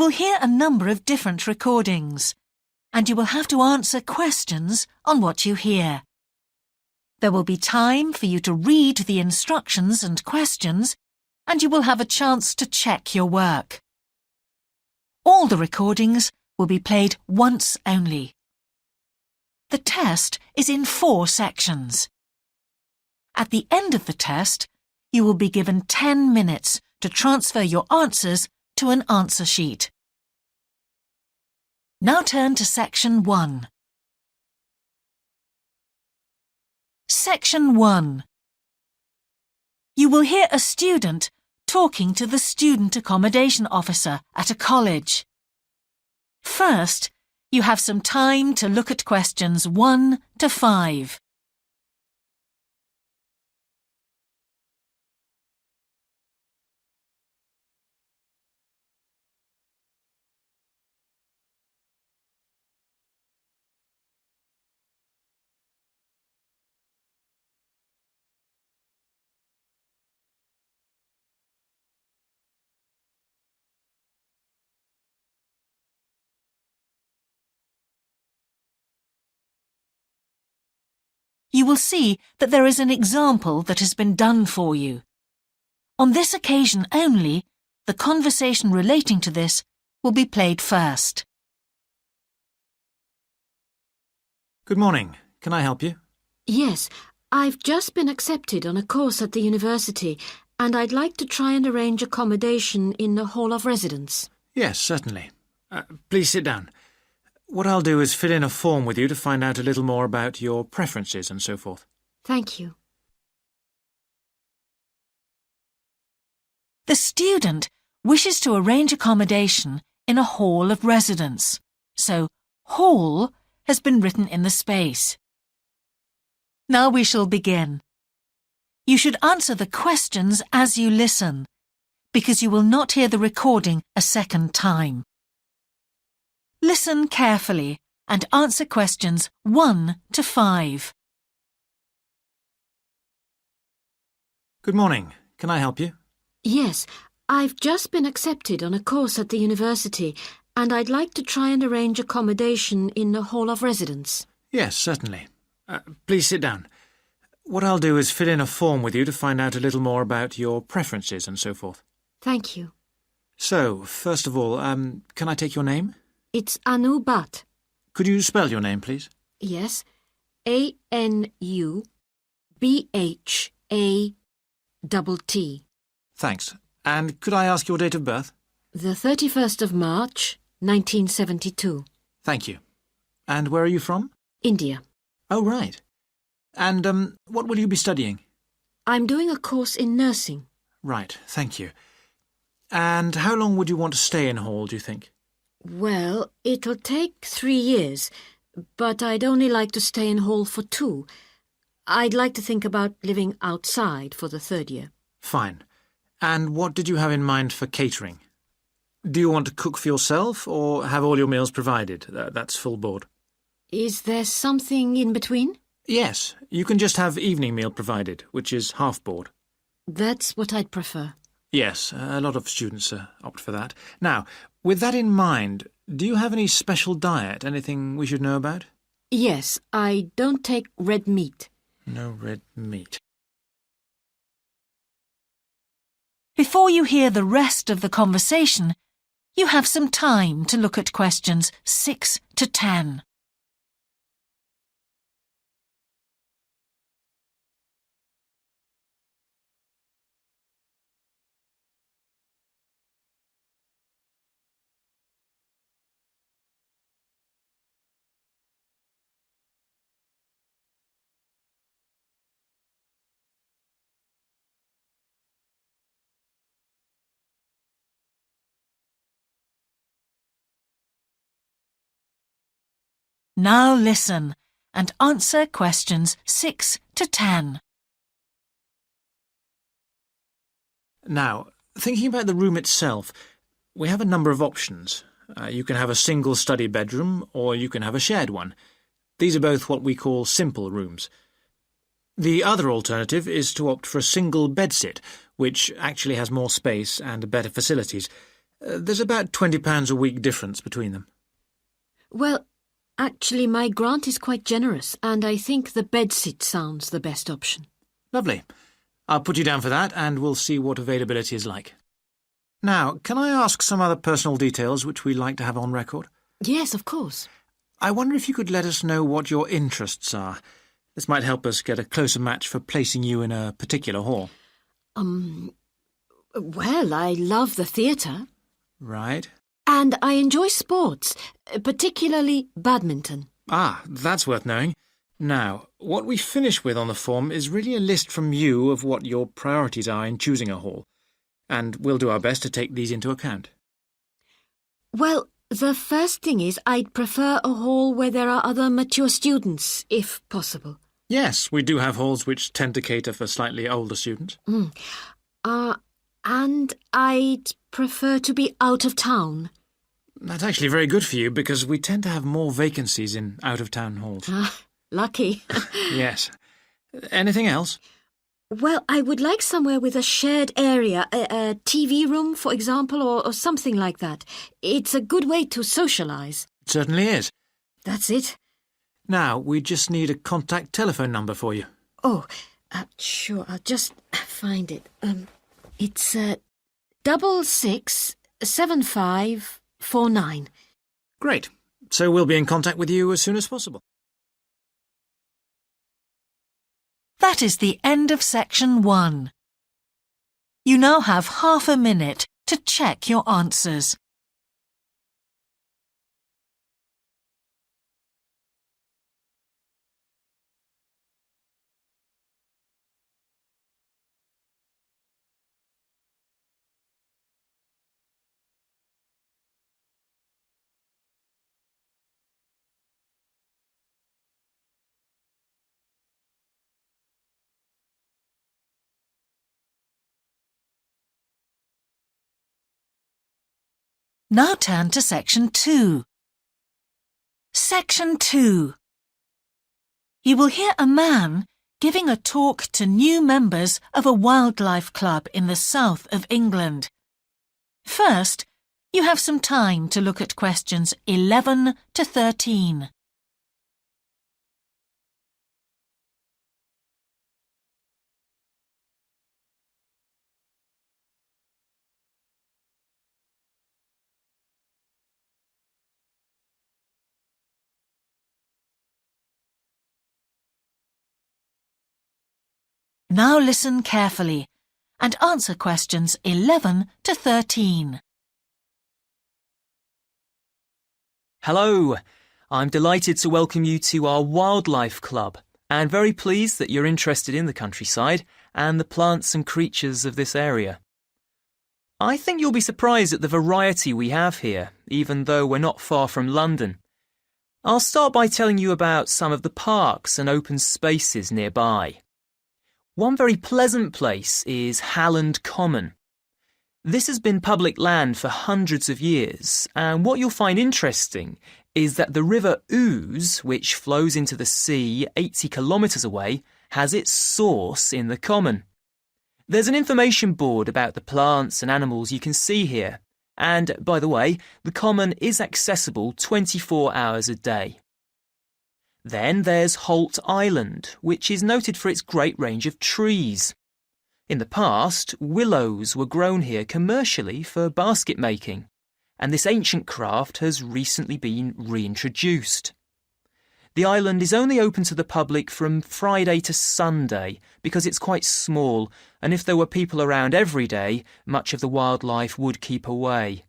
will hear a number of different recordings, and you will have to answer questions on what you hear. There will be time for you to read the instructions and questions, and you will have a chance to check your work. All the recordings will be played once only. The test is in 4 sections. At the end of the test, you will be given 10 minutes to transfer your answers to an answer sheet. Now turn to Section 1. Section 1. You will hear a student talking to the student accommodation officer at a college. First, you have some time to look at questions 1 to 5. You will see that there is an example that has been done for you. On this occasion only, the conversation relating to this will be played first. Good morning. Can I help you? Yes, I've just been accepted on a course at the university and I'd like to try and arrange accommodation in the hall of residence. Yes, certainly. Please sit down. What I'll do is fill in a form with you to find out a little more about your preferences and so forth. Thank you. The student wishes to arrange accommodation in a hall of residence, so hall has been written in the space. Now we shall begin. You should answer the questions as you listen, because you will not hear the recording a second time. Listen carefully and answer questions 1 to 5. Good morning. Can I help you? Yes, I've just been accepted on a course at the university and I'd like to try and arrange accommodation in the hall of residence. Yes, certainly. Please sit down. What I'll do is fill in a form with you to find out a little more about your preferences and so forth. Thank you. So, first of all, can I take your name? It's Anu Bhatt. Could you spell your name, please? Yes, ANUBHATT. Thanks. And could I ask your date of birth? The 31st of March, 1972. Thank you. And where are you from? India. Oh, right. And what will you be studying? I'm doing a course in nursing. Right, thank you. And how long would you want to stay in hall, do you think? Well, it'll take 3 years, but I'd only like to stay in hall for 2. I'd like to think about living outside for the 3rd year. Fine. And what did you have in mind for catering? Do you want to cook for yourself or have all your meals provided? That's full board. Is there something in between? Yes, you can just have evening meal provided, which is half board. That's what I'd prefer. Yes, a lot of students opt for that. Now, with that in mind, do you have any special diet, anything we should know about? Yes, I don't take red meat. No red meat. Before you hear the rest of the conversation, you have some time to look at questions 6 to 10. Now listen and answer questions 6 to 10. Now, thinking about the room itself, we have a number of options. You can have a single study bedroom or you can have a shared one. These are both what we call simple rooms. The other alternative is to opt for a single bedsit, which actually has more space and better facilities. There's about £20 a week difference between them. Well, actually, my grant is quite generous, and I think the bedsit sounds the best option. Lovely. I'll put you down for that, and we'll see what availability is like. Now, can I ask some other personal details which we'd like to have on record? Yes, of course. I wonder if you could let us know what your interests are. This might help us get a closer match for placing you in a particular hall. Well, I love the theatre. Right. And I enjoy sports, particularly badminton. Ah, that's worth knowing. Now, what we finish with on the form is really a list from you of what your priorities are in choosing a hall, and we'll do our best to take these into account. Well, the first thing is I'd prefer a hall where there are other mature students, if possible. Yes, we do have halls which tend to cater for slightly older students. And I'd prefer to be out of town. That's actually very good for you because we tend to have more vacancies in out-of-town halls. Lucky. Yes. Anything else? Well, I would like somewhere with a shared area, a TV room, for example, or something like that. It's a good way to socialise. It certainly is. That's it. Now, we just need a contact telephone number for you. Oh, sure, I'll just find it. It's 667549. Great. So we'll be in contact with you as soon as possible. That is the end of section 1. You now have half a minute to check your answers. Now turn to section 2. Section 2. You will hear a man giving a talk to new members of a wildlife club in the south of England. First, you have some time to look at questions 11 to 13. Now listen carefully and answer questions 11 to 13. Hello, I'm delighted to welcome you to our wildlife club and very pleased that you're interested in the countryside and the plants and creatures of this area. I think you'll be surprised at the variety we have here, even though we're not far from London. I'll start by telling you about some of the parks and open spaces nearby. One very pleasant place is Halland Common. This has been public land for hundreds of years, and what you'll find interesting is that the River Ouse, which flows into the sea 80 kilometres away, has its source in the common. There's an information board about the plants and animals you can see here, and, by the way, the common is accessible 24 hours a day. Then there's Holt Island, which is noted for its great range of trees. In the past, willows were grown here commercially for basket making, and this ancient craft has recently been reintroduced. The island is only open to the public from Friday to Sunday because it's quite small, and if there were people around every day, much of the wildlife would keep away.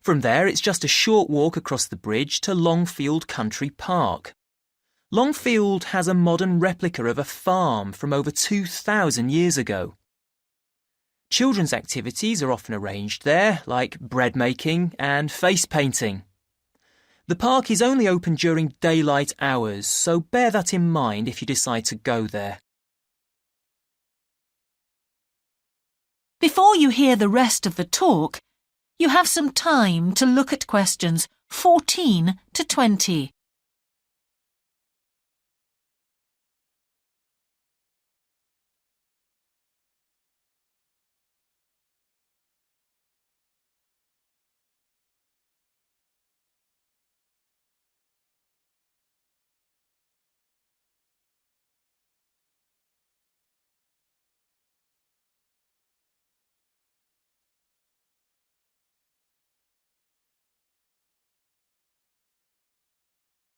From there, it's just a short walk across the bridge to Longfield Country Park. Longfield has a modern replica of a farm from over 2,000 years ago. Children's activities are often arranged there, like bread making and face painting. The park is only open during daylight hours, so bear that in mind if you decide to go there. Before you hear the rest of the talk, you have some time to look at questions 14 to 20.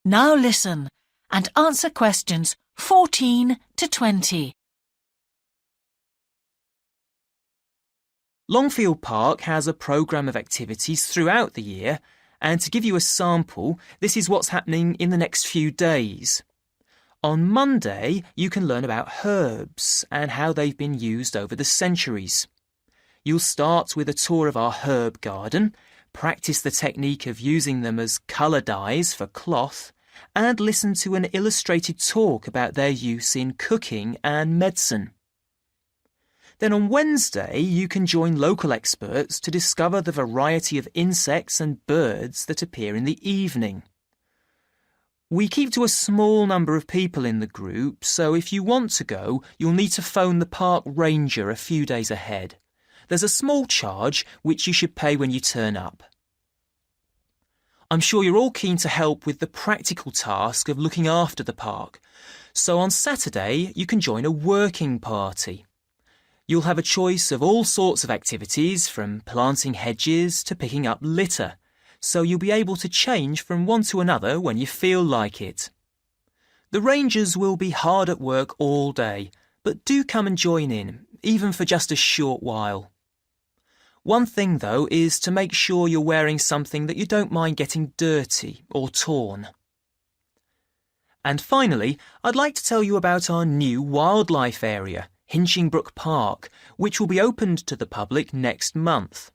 Now listen and answer questions 14 to 20. Longfield Park has a programme of activities throughout the year, and to give you a sample, this is what's happening in the next few days. On Monday, you can learn about herbs and how they've been used over the centuries. You'll start with a tour of our herb garden, practice the technique of using them as colour dyes for cloth, and listen to an illustrated talk about their use in cooking and medicine. Then on Wednesday, you can join local experts to discover the variety of insects and birds that appear in the evening. We keep to a small number of people in the group, so if you want to go, you'll need to phone the park ranger a few days ahead. There's a small charge which you should pay when you turn up. I'm sure you're all keen to help with the practical task of looking after the park, so on Saturday you can join a working party. You'll have a choice of all sorts of activities, from planting hedges to picking up litter, so you'll be able to change from one to another when you feel like it. The rangers will be hard at work all day, but do come and join in, even for just a short while. One thing, though, is to make sure you're wearing something that you don't mind getting dirty or torn. And finally, I'd like to tell you about our new wildlife area, Hinchingbrook Park, which will be opened to the public next month.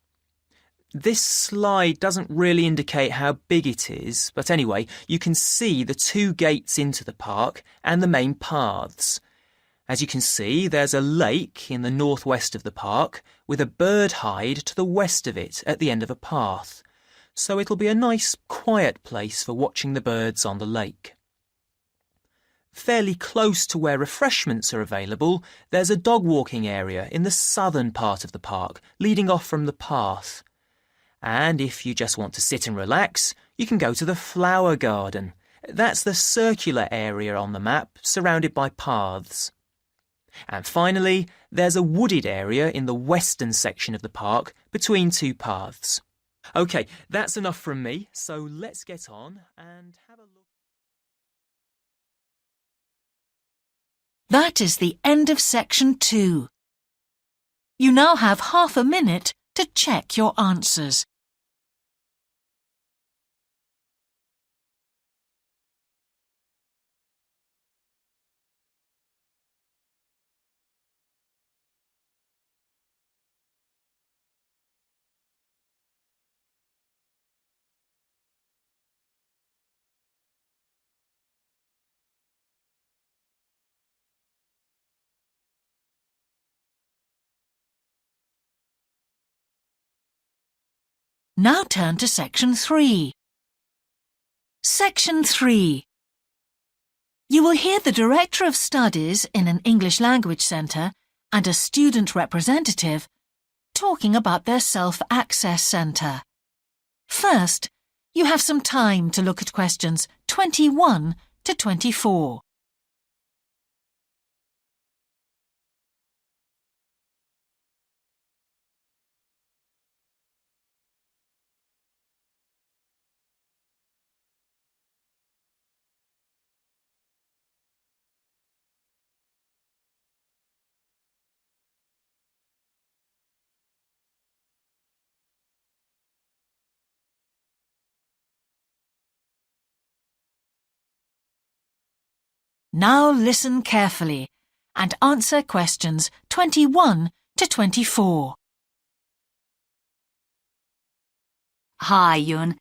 This slide doesn't really indicate how big it is, but anyway, you can see the 2 gates into the park and the main paths. As you can see, there's a lake in the northwest of the park with a bird hide to the west of it at the end of a path, so it'll be a nice, quiet place for watching the birds on the lake. Fairly close to where refreshments are available, there's a dog walking area in the southern part of the park, leading off from the path. And if you just want to sit and relax, you can go to the flower garden. That's the circular area on the map, surrounded by paths. And finally, there's a wooded area in the western section of the park, between 2 paths. OK, that's enough from me, so let's get on and have a look. That is the end of section 2. You now have half a minute to check your answers. Now turn to section 3. Section 3. You will hear the Director of Studies in an English Language Centre and a student representative talking about their Self-Access Centre. First, you have some time to look at questions 21 to 24. Now listen carefully and answer questions 21 to 24. Hi, Yun.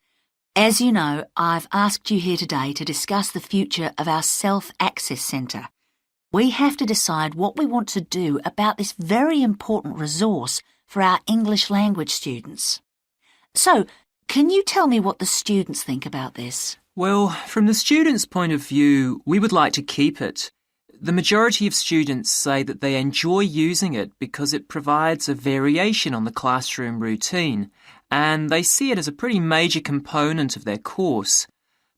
As you know, I've asked you here today to discuss the future of our Self-Access Centre. We have to decide what we want to do about this very important resource for our English language students. So, can you tell me what the students think about this? Well, from the students' point of view, we would like to keep it. The majority of students say that they enjoy using it because it provides a variation on the classroom routine, and they see it as a pretty major component of their course.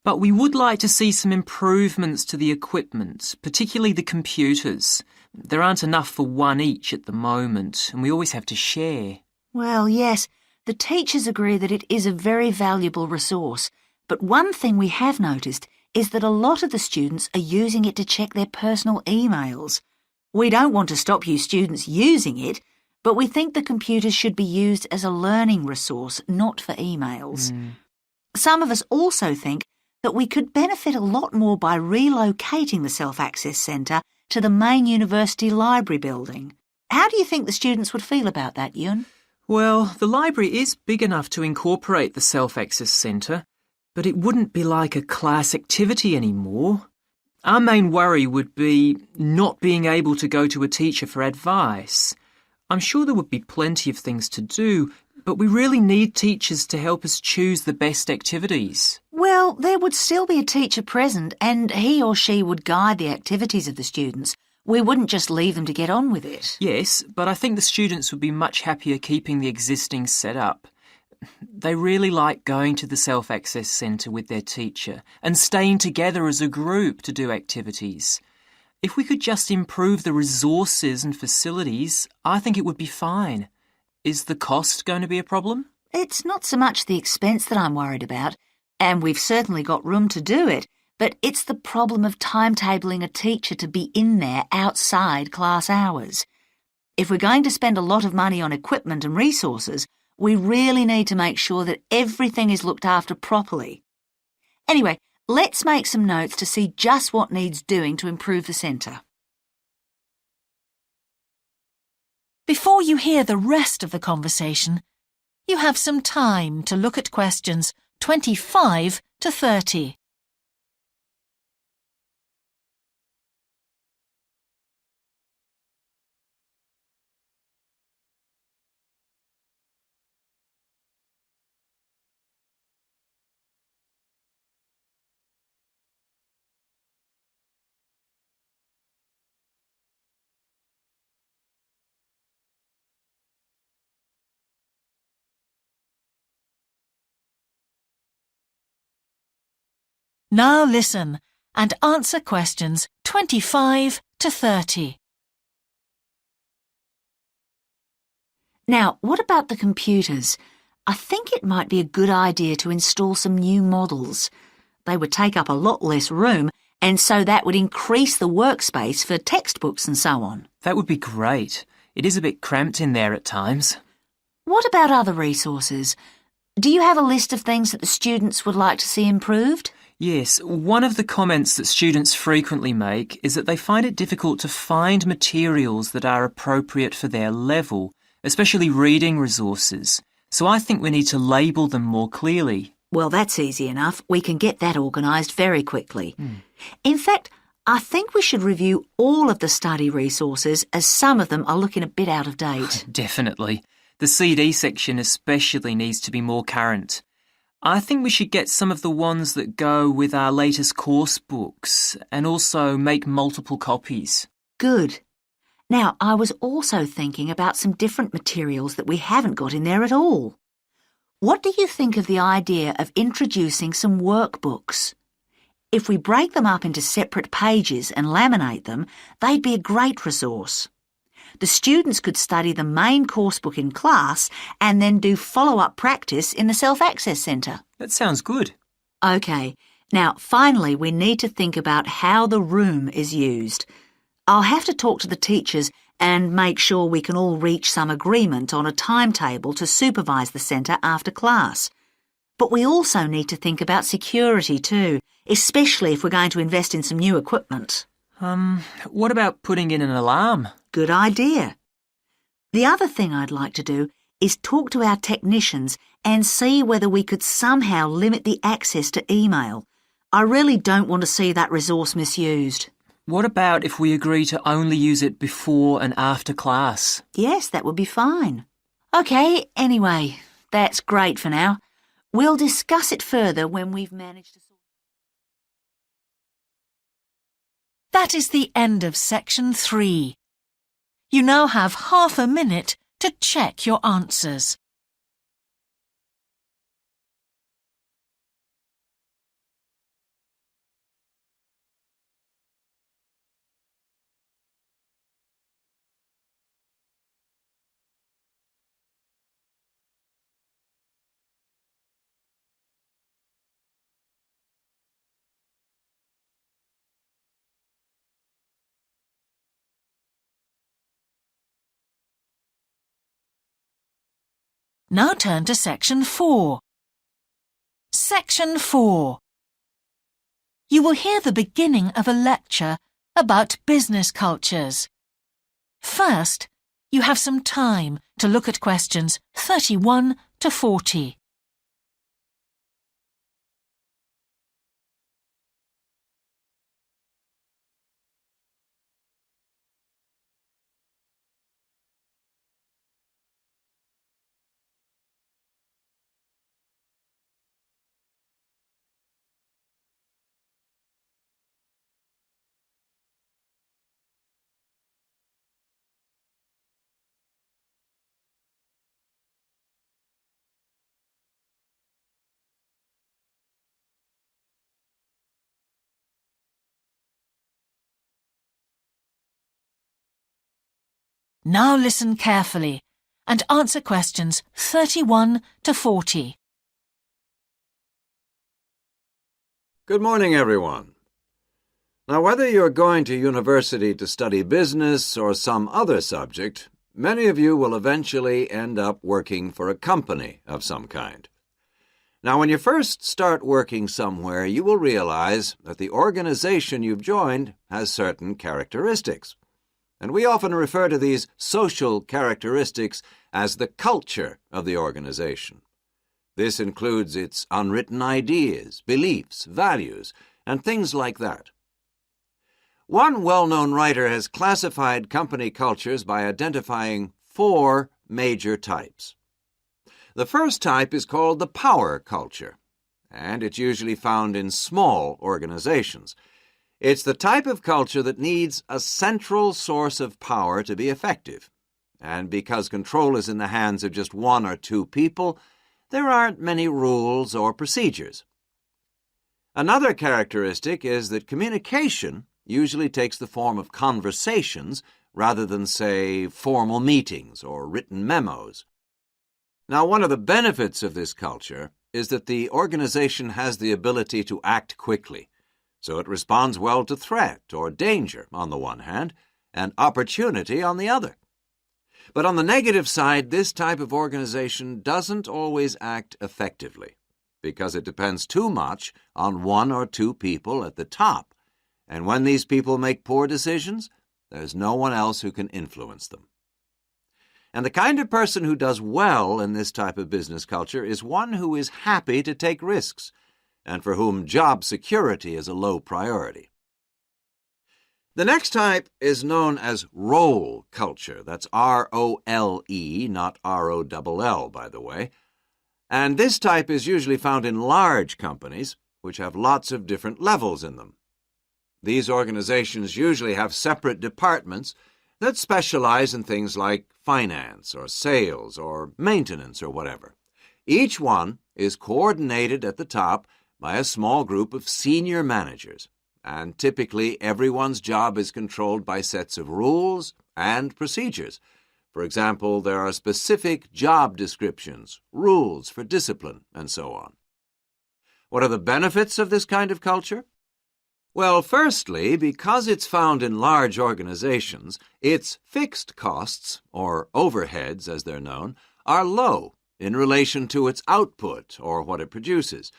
But we would like to see some improvements to the equipment, particularly the computers. There aren't enough for one each at the moment, and we always have to share. Well, yes, the teachers agree that it is a very valuable resource. But one thing we have noticed is that a lot of the students are using it to check their personal emails. We don't want to stop you students using it, but we think the computers should be used as a learning resource, not for emails. Some of us also think that we could benefit a lot more by relocating the Self-Access Centre to the main university library building. How do you think the students would feel about that, Yun? Well, the library is big enough to incorporate the Self-Access Centre, but it wouldn't be like a class activity anymore. Our main worry would be not being able to go to a teacher for advice. I'm sure there would be plenty of things to do, but we really need teachers to help us choose the best activities. Well, there would still be a teacher present and he or she would guide the activities of the students. We wouldn't just leave them to get on with it. Yes, but I think the students would be much happier keeping the existing setup. They really like going to the Self-Access Centre with their teacher and staying together as a group to do activities. If we could just improve the resources and facilities, I think it would be fine. Is the cost going to be a problem? It's not so much the expense that I'm worried about, and we've certainly got room to do it, but it's the problem of timetabling a teacher to be in there outside class hours. If we're going to spend a lot of money on equipment and resources, we really need to make sure that everything is looked after properly. Anyway, let's make some notes to see just what needs doing to improve the centre. Before you hear the rest of the conversation, you have some time to look at questions 25 to 30. Now listen and answer questions 25 to 30. Now, what about the computers? I think it might be a good idea to install some new models. They would take up a lot less room, and so that would increase the workspace for textbooks and so on. That would be great. It is a bit cramped in there at times. What about other resources? Do you have a list of things that the students would like to see improved? Yes, one of the comments that students frequently make is that they find it difficult to find materials that are appropriate for their level, especially reading resources. So I think we need to label them more clearly. Well, that's easy enough. We can get that organised very quickly. In fact, I think we should review all of the study resources as some of them are looking a bit out of date. Definitely. The CD section especially needs to be more current. I think we should get some of the ones that go with our latest course books and also make multiple copies. Good. Now, I was also thinking about some different materials that we haven't got in there at all. What do you think of the idea of introducing some workbooks? If we break them up into separate pages and laminate them, they'd be a great resource. The students could study the main course book in class and then do follow-up practice in the Self-Access Centre. That sounds good. OK, now finally we need to think about how the room is used. I'll have to talk to the teachers and make sure we can all reach some agreement on a timetable to supervise the centre after class. But we also need to think about security too, especially if we're going to invest in some new equipment. What about putting in an alarm? Good idea. The other thing I'd like to do is talk to our technicians and see whether we could somehow limit the access to email. I really don't want to see that resource misused. What about if we agree to only use it before and after class? Yes, that would be fine. OK, anyway, that's great for now. We'll discuss it further when we've managed to sort. That is the end of section 3. You now have half a minute to check your answers. Now turn to Section 4. Section 4. You will hear the beginning of a lecture about business cultures. First, you have some time to look at questions 31 to 40. Now listen carefully and answer questions 31 to 40. Good morning, everyone. Now, whether you're going to university to study business or some other subject, many of you will eventually end up working for a company of some kind. Now, when you first start working somewhere, you will realize that the organization you've joined has certain characteristics. And we often refer to these social characteristics as the culture of the organization. This includes its unwritten ideas, beliefs, values, and things like that. One well-known writer has classified company cultures by identifying 4 major types. The first type is called the power culture, and it's usually found in small organizations. It's the type of culture that needs a central source of power to be effective. And because control is in the hands of just 1 or 2 people, there aren't many rules or procedures. Another characteristic is that communication usually takes the form of conversations rather than, say, formal meetings or written memos. Now, one of the benefits of this culture is that the organization has the ability to act quickly. So it responds well to threat or danger on the one hand, and opportunity on the other. But on the negative side, this type of organization doesn't always act effectively, because it depends too much on 1 or 2 people at the top. And when these people make poor decisions, there's no one else who can influence them. And the kind of person who does well in this type of business culture is one who is happy to take risks, and for whom job security is a low priority. The next type is known as role culture. That's R-O-L-E, not R-O-L-L, by the way. And this type is usually found in large companies, which have lots of different levels in them. These organizations usually have separate departments that specialize in things like finance or sales or maintenance or whatever. Each one is coordinated at the top by a small group of senior managers, and typically everyone's job is controlled by sets of rules and procedures. For example, there are specific job descriptions, rules for discipline, and so on. What are the benefits of this kind of culture? Well, firstly, because it's found in large organizations, its fixed costs, or overheads as they're known, are low in relation to its output or what it produces.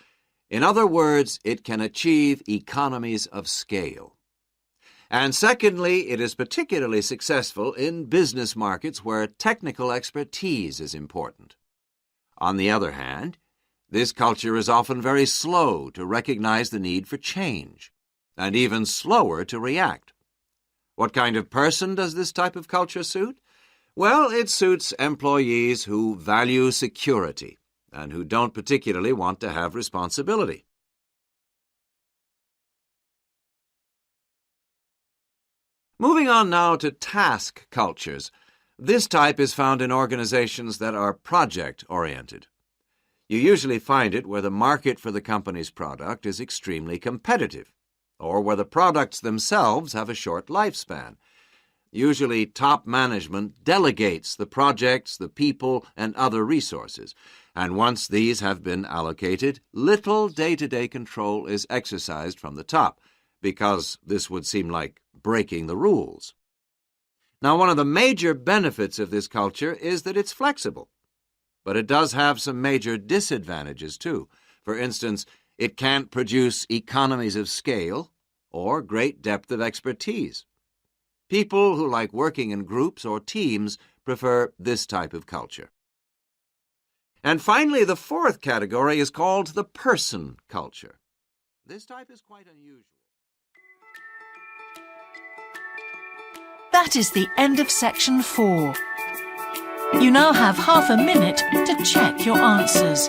In other words, it can achieve economies of scale. And secondly, it is particularly successful in business markets where technical expertise is important. On the other hand, this culture is often very slow to recognize the need for change, and even slower to react. What kind of person does this type of culture suit? Well, it suits employees who value security and who don't particularly want to have responsibility. Moving on now to task cultures. This type is found in organizations that are project-oriented. You usually find it where the market for the company's product is extremely competitive, or where the products themselves have a short lifespan. Usually, top management delegates the projects, the people, and other resources. And once these have been allocated, little day-to-day control is exercised from the top, because this would seem like breaking the rules. Now, one of the major benefits of this culture is that it's flexible. But it does have some major disadvantages, too. For instance, it can't produce economies of scale or great depth of expertise. People who like working in groups or teams prefer this type of culture. And finally, the fourth category is called the person culture. This type is quite unusual. That is the end of section 4. You now have half a minute to check your answers.